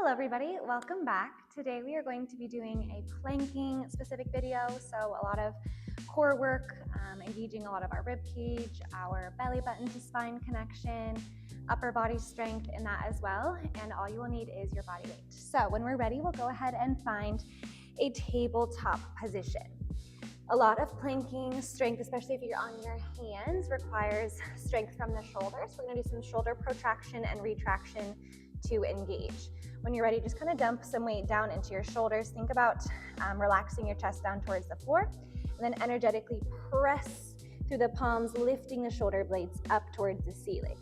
Hello everybody, welcome back. Today we are going to be doing a planking specific video, so a lot of core work, engaging a lot of our rib cage, our belly button to spine connection, upper body strength in that as well, and all you will need is your body weight. So when we're ready, we'll go ahead and find a tabletop position. A lot of planking strength, especially if you're on your hands, requires strength from the shoulders. We're going to do some shoulder protraction and retraction to engage. When you're ready, just kind of dump some weight down into your shoulders. Think about relaxing your chest down towards the floor, and then energetically press through the palms, lifting the shoulder blades up towards the ceiling.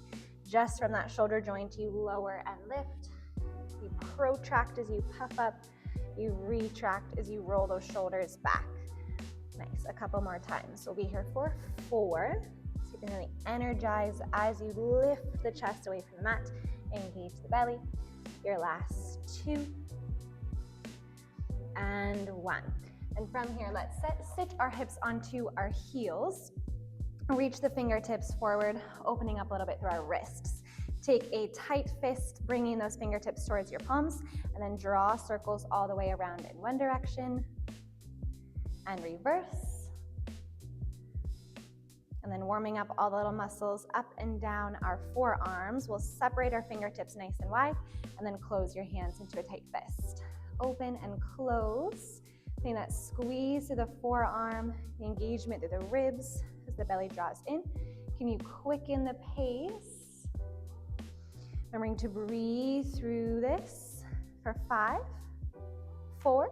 Just from that shoulder joint, you lower and lift. You protract as you puff up. You retract as you roll those shoulders back. Nice, a couple more times. We'll be here for 4. So you can really energize as you lift the chest away from the mat. Engage the belly. Your last 2 and 1. And from here, let's sit our hips onto our heels. Reach the fingertips forward, opening up a little bit through our wrists. Take a tight fist, bringing those fingertips towards your palms, and then draw circles all the way around in one direction and reverse. And then warming up all the little muscles up and down our forearms. We'll separate our fingertips nice and wide, and then close your hands into a tight fist. Open and close. Feeling that squeeze through the forearm, the engagement through the ribs as the belly draws in. Can you quicken the pace? Remembering to breathe through this for 5, 4,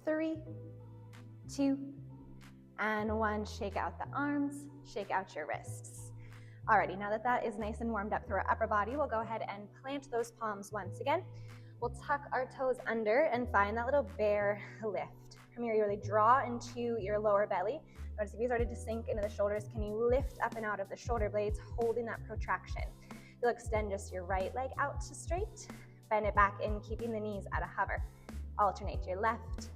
3, 2, and 1. Shake out the arms, shake out your wrists. Alrighty, now that that is nice and warmed up through our upper body, we'll go ahead and plant those palms once again. We'll tuck our toes under and find that little bear lift. From here, you really draw into your lower belly. Notice if you started to sink into the shoulders, can you lift up and out of the shoulder blades, holding that protraction? You'll extend just your right leg out to straight, bend it back in, keeping the knees at a hover. Alternate your left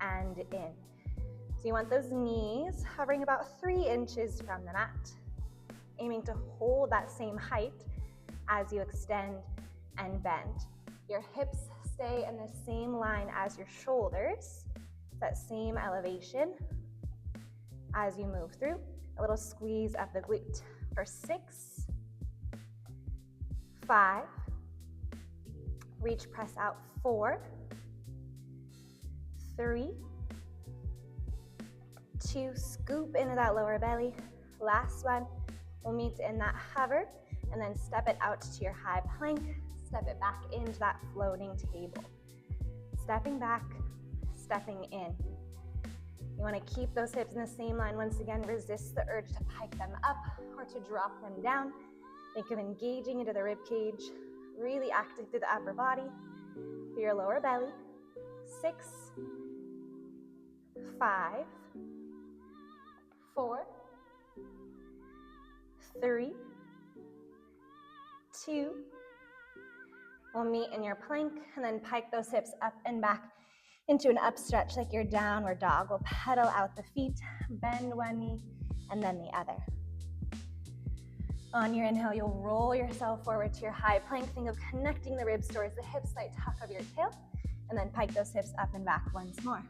and in. So you want those knees hovering about 3 inches from the mat, aiming to hold that same height as you extend and bend. Your hips stay in the same line as your shoulders, that same elevation as you move through. A little squeeze of the glute for 6, 5, reach, press out, 4, 3, 2, scoop into that lower belly. Last one, we'll meet in that hover, and then step it out to your high plank. Step it back into that floating table. Stepping back, stepping in. You want to keep those hips in the same line. Once again, resist the urge to pike them up or to drop them down. Think of engaging into the rib cage, really active through the upper body, through your lower belly. 6, 5, 4, 3, 2, we'll meet in your plank, and then pike those hips up and back into an up stretch like your downward dog. We'll pedal out the feet, bend one knee, and then the other. On your inhale, you'll roll yourself forward to your high plank. Think of connecting the ribs towards the hips, slight tuck of your tail, and then pike those hips up and back once more.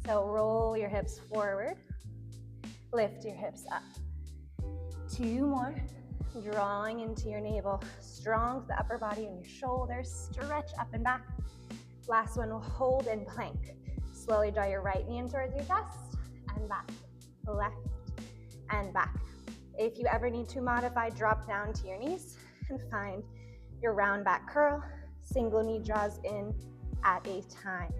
So roll your hips forward, lift your hips up. 2 more. Drawing into your navel, strong to the upper body and your shoulders, stretch up and back. Last one, we'll hold in plank. Slowly draw your right knee in towards your chest, and back, left, and back. If you ever need to modify, drop down to your knees and find your round back curl. Single knee draws in at a time.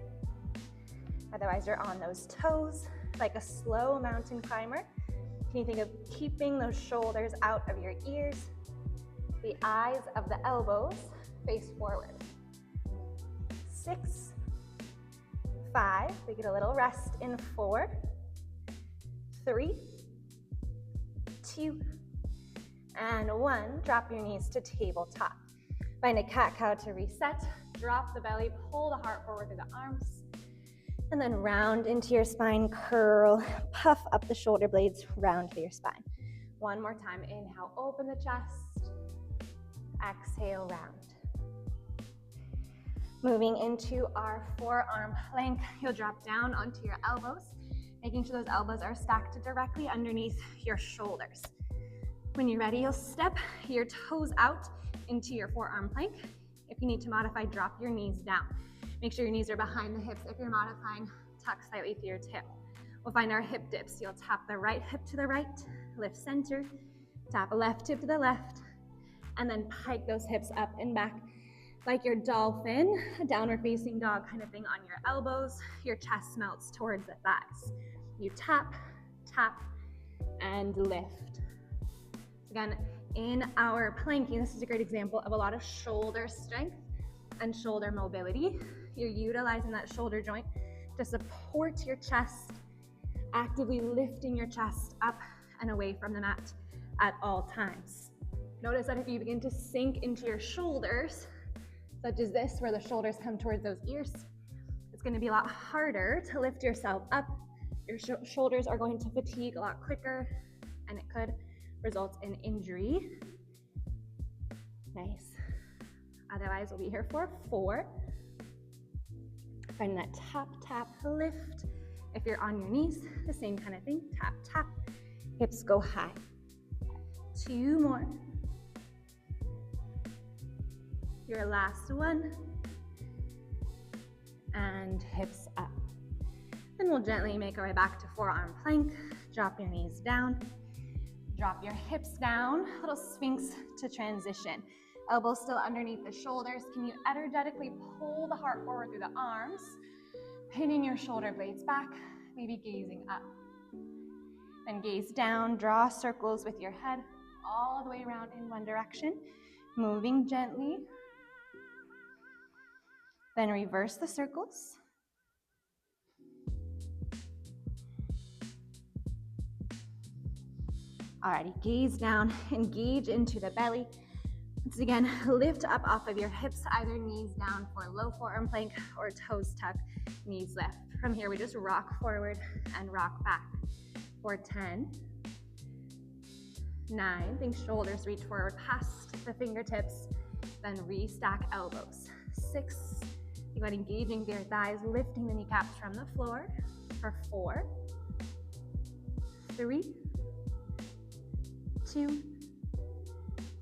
Otherwise, you're on those toes like a slow mountain climber. Can you think of keeping those shoulders out of your ears? The eyes of the elbows face forward. 6, 5, we get a little rest in 4, 3, 2, and 1. Drop your knees to tabletop. Find a cat-cow to reset. Drop the belly, pull the heart forward through the arms. And then round into your spine, curl, puff up the shoulder blades, round through your spine. One more time, inhale, open the chest. Exhale, round. Moving into our forearm plank, you'll drop down onto your elbows, making sure those elbows are stacked directly underneath your shoulders. When you're ready, you'll step your toes out into your forearm plank. If you need to modify, drop your knees down. Make sure your knees are behind the hips. If you're modifying, tuck slightly through your tail. We'll find our hip dips. You'll tap the right hip to the right, lift center, tap a left hip to the left, and then pike those hips up and back like your dolphin, a downward facing dog kind of thing on your elbows. Your chest melts towards the thighs. You tap, tap, and lift. Again, in our planking, this is a great example of a lot of shoulder strength and shoulder mobility. You're utilizing that shoulder joint to support your chest, actively lifting your chest up and away from the mat at all times. Notice that if you begin to sink into your shoulders, such as this, where the shoulders come towards those ears, it's going to be a lot harder to lift yourself up. Your shoulders are going to fatigue a lot quicker, and it could result in injury. Nice. Otherwise, we'll be here for 4. Finding that tap, tap, lift. If you're on your knees, the same kind of thing. Tap, tap. Hips go high. 2 more. Your last one. And hips up. Then we'll gently make our way back to forearm plank. Drop your knees down. Drop your hips down. Little sphinx to transition. Elbows still underneath the shoulders. Can you energetically pull the heart forward through the arms? Pinning your shoulder blades back, maybe gazing up. Then gaze down, draw circles with your head all the way around in one direction, moving gently. Then reverse the circles. Alrighty, gaze down, engage into the belly. Once again, lift up off of your hips, either knees down for low forearm plank or toes tuck, knees lift. From here, we just rock forward and rock back for 10, 9, think shoulders reach forward past the fingertips, then restack elbows. 6, you got engaging their thighs, lifting the kneecaps from the floor for 4, 3, 2,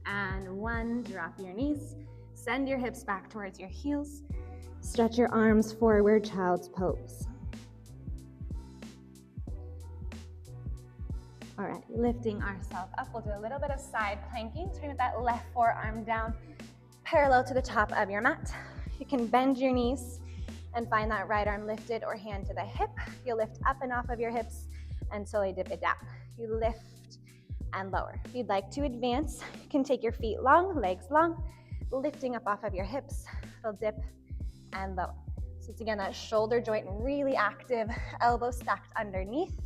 and 1. Drop your knees, send your hips back towards your heels, stretch your arms forward, child's pose. All right, lifting ourselves up. We'll do a little bit of side planking, starting with that left forearm down, parallel to the top of your mat. You can bend your knees and find that right arm lifted or hand to the hip. You'll lift up and off of your hips and slowly dip it down. You lift and lower. If you'd like to advance, you can take your feet long, legs long, lifting up off of your hips. It'll dip and lower. So it's again that shoulder joint really active, elbows stacked underneath,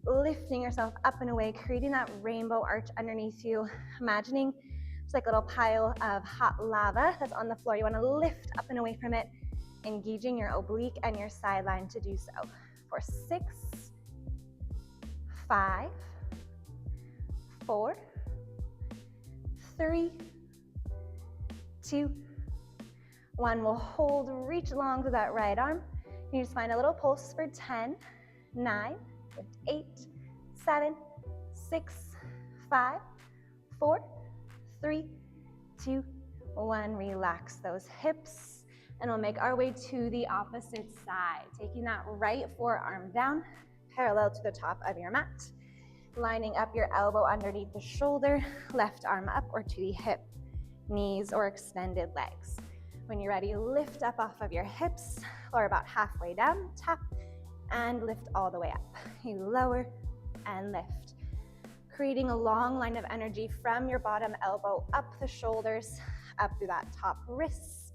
lifting yourself up and away, creating that rainbow arch underneath you. Imagining it's like a little pile of hot lava that's on the floor. You want to lift up and away from it, engaging your oblique and your sideline to do so. For 6, 5, 4, 3, 2, 1. We'll hold, reach long to that right arm. You just find a little pulse for 10, 9, 8, 7, 6, 5, 4, 3, 2, 1. Relax those hips, and we'll make our way to the opposite side. Taking that right forearm down, parallel to the top of your mat. Lining up your elbow underneath the shoulder, left arm up or to the hip, knees or extended legs. When you're ready, lift up off of your hips, or about halfway down, tap, and lift all the way up. You lower and lift, creating a long line of energy from your bottom elbow up the shoulders, up through that top wrist,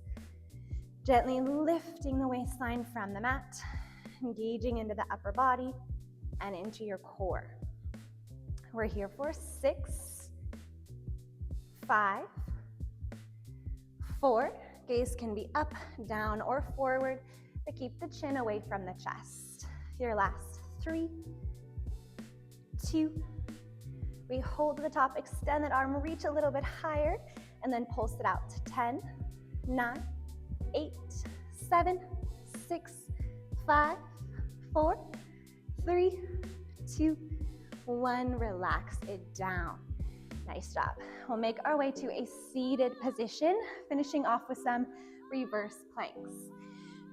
gently lifting the waistline from the mat, engaging into the upper body and into your core. We're here for 6, 5, 4. Gaze can be up, down, or forward, but keep the chin away from the chest. Your last 3, 2. We hold to the top, extend that arm, reach a little bit higher, and then pulse it out. 10, 9, 8, 7, 6, 5, 4, 3, 2, 1. Relax it down. Nice job. We'll make our way to a seated position, finishing off with some reverse planks.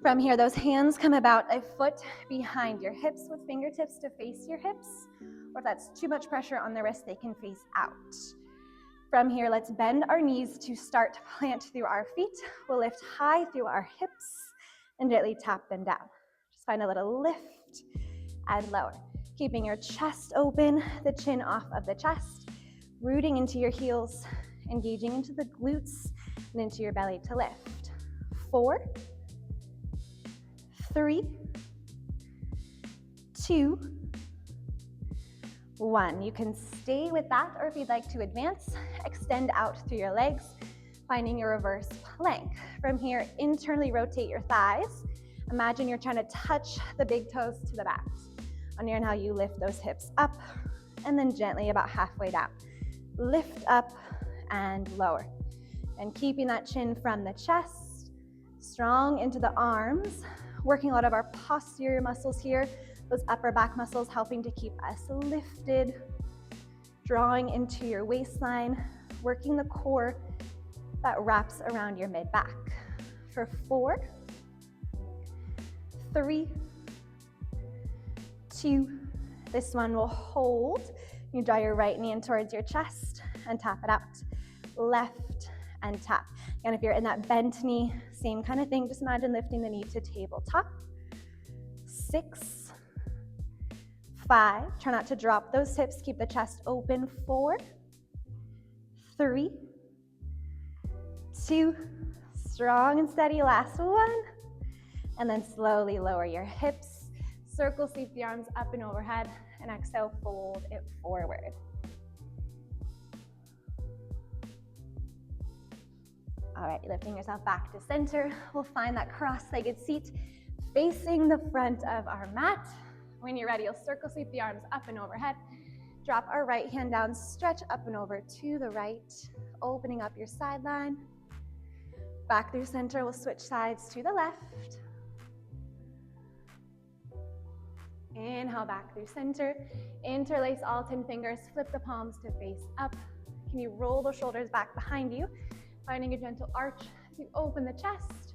From here, those hands come about a foot behind your hips with fingertips to face your hips, or if that's too much pressure on the wrist, they can face out. From here, let's bend our knees to start plant through our feet. We'll lift high through our hips and gently tap them down. Just find a little lift and lower. Keeping your chest open, the chin off of the chest, rooting into your heels, engaging into the glutes and into your belly to lift. 4, 3, 2, 1. You can stay with that, or if you'd like to advance, extend out through your legs, finding your reverse plank. From here, internally rotate your thighs. Imagine you're trying to touch the big toes to the mat. On your inhale, you lift those hips up, and then gently about halfway down. Lift up and lower. And keeping that chin from the chest, strong into the arms, working a lot of our posterior muscles here, those upper back muscles helping to keep us lifted, drawing into your waistline, working the core that wraps around your mid-back. For 4, 3, 2, this one will hold. You draw your right knee in towards your chest and tap it out. Left and tap. And if you're in that bent knee, same kind of thing. Just imagine lifting the knee to tabletop. 6, 5. Try not to drop those hips. Keep the chest open. 4, 3, 2. Strong and steady. Last one. And then slowly lower your hips. Circle, sweep the arms up and overhead. And exhale, fold it forward. All right, lifting yourself back to center. We'll find that cross-legged seat facing the front of our mat. When you're ready, you'll circle sweep the arms up and overhead. Drop our right hand down, stretch up and over to the right, opening up your sideline. Back through center, we'll switch sides to the left. Inhale back through center. Interlace all 10 fingers, flip the palms to face up. Can you roll the shoulders back behind you? Finding a gentle arch to open the chest.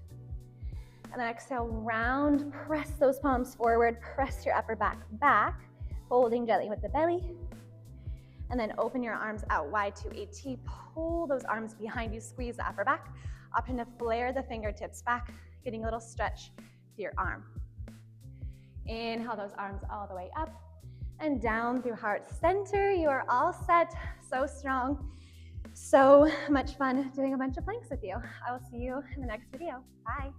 And then exhale, round, press those palms forward, press your upper back back, holding gently with the belly. And then open your arms out wide to a T. Pull those arms behind you, squeeze the upper back. Option to flare the fingertips back, getting a little stretch to your arm. Inhale those arms all the way up and down through heart center. You are all set, so strong. So much fun doing a bunch of planks with you. I will see you in the next video. Bye.